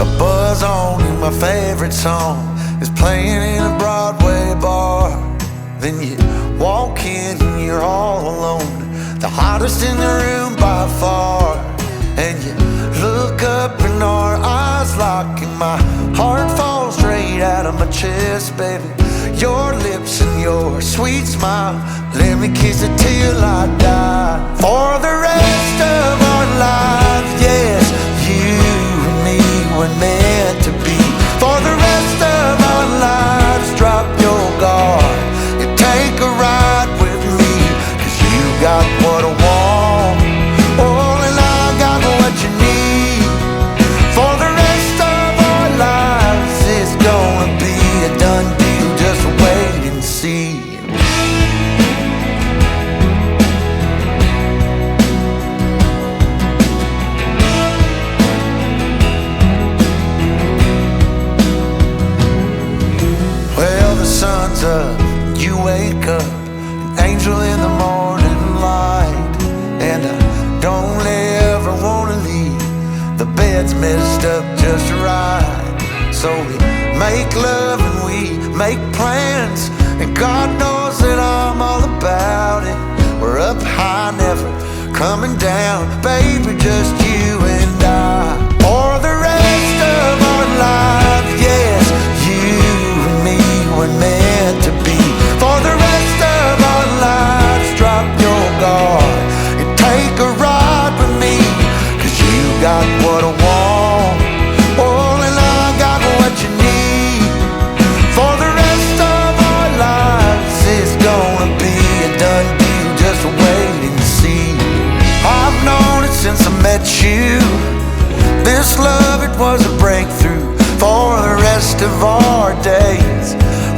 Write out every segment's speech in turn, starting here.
A buzz on and my favorite song is playing in a Broadway bar. Then you walk in and you're all alone, the hottest in the room by far. And you look up and our eyes lock, and my heart falls straight out of my chest, baby. Your lips and your sweet smile, let me kiss it till I die. For the rest of our lives, yes, you and me were meant to be. For the rest of our lives, drop your guard and take a ride with me, 'cause you got what I want, oh, and I got what you need. For the rest of our lives, it's gonna be a done deal, just wait and see. Well, the sun's up, you wake up, an angel in the morning light. And I don't ever wanna leave, the bed's messed up just right. So we make love and we make plans, and God knows that I'm all about it. We're up high, never coming down, baby, just you and I. For the rest of our lives, yes, you and me were meant to be. For the rest of our lives, drop your guard and take a ride with me, 'cause you got what I want, oh, and I got what you need. For the rest of our lives, it's gonna be a done deal, just wait and see. I've known it since I met you, this love, it was a breakthrough. For the rest of our days,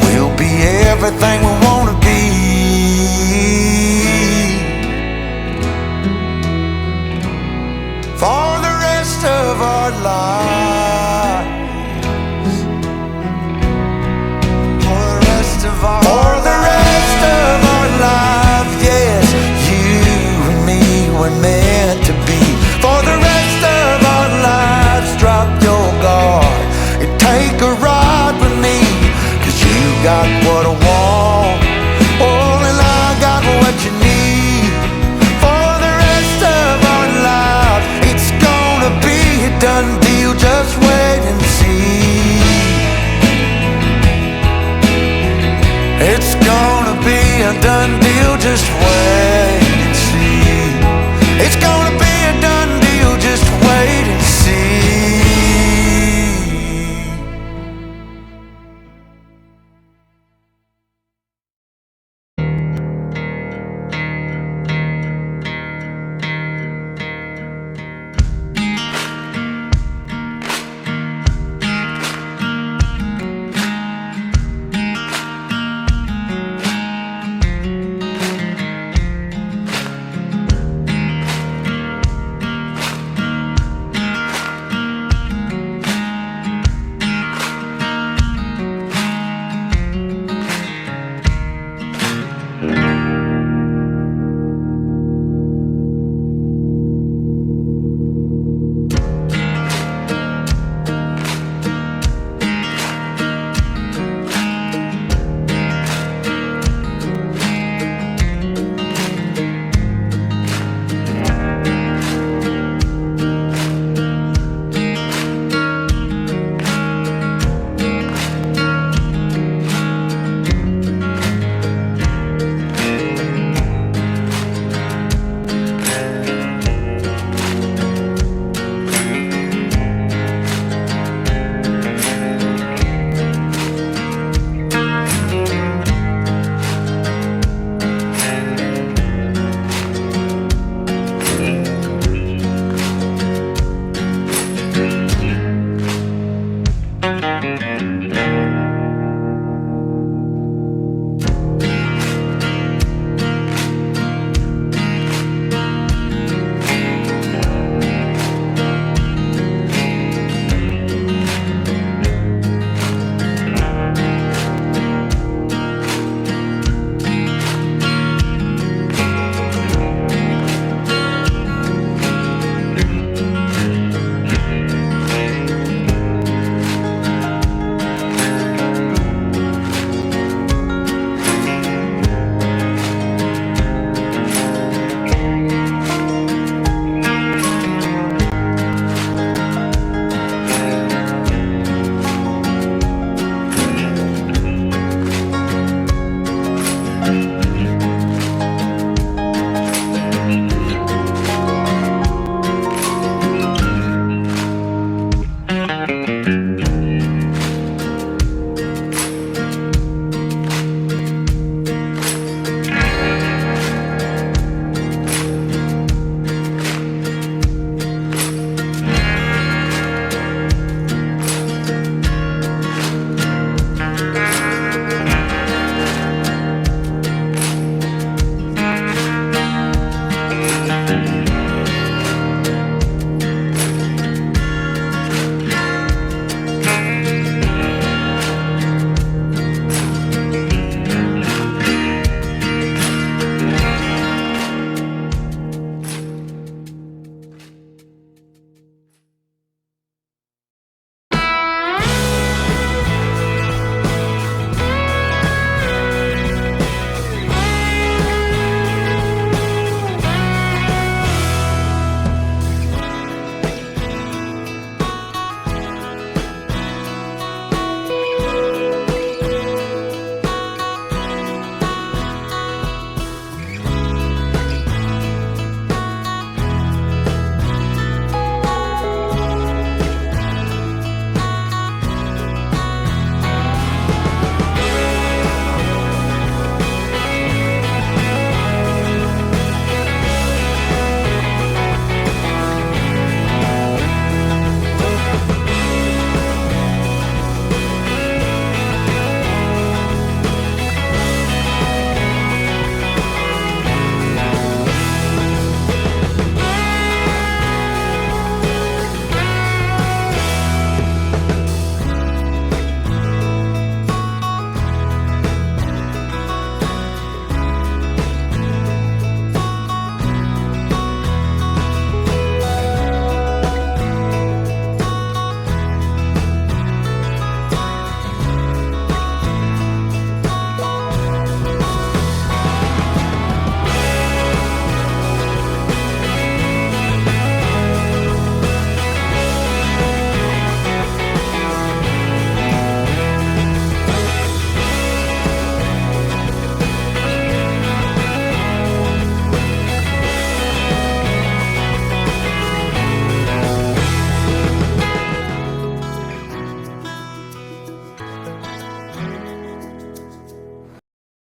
we'll be everything we wanna be. For the rest of our lives.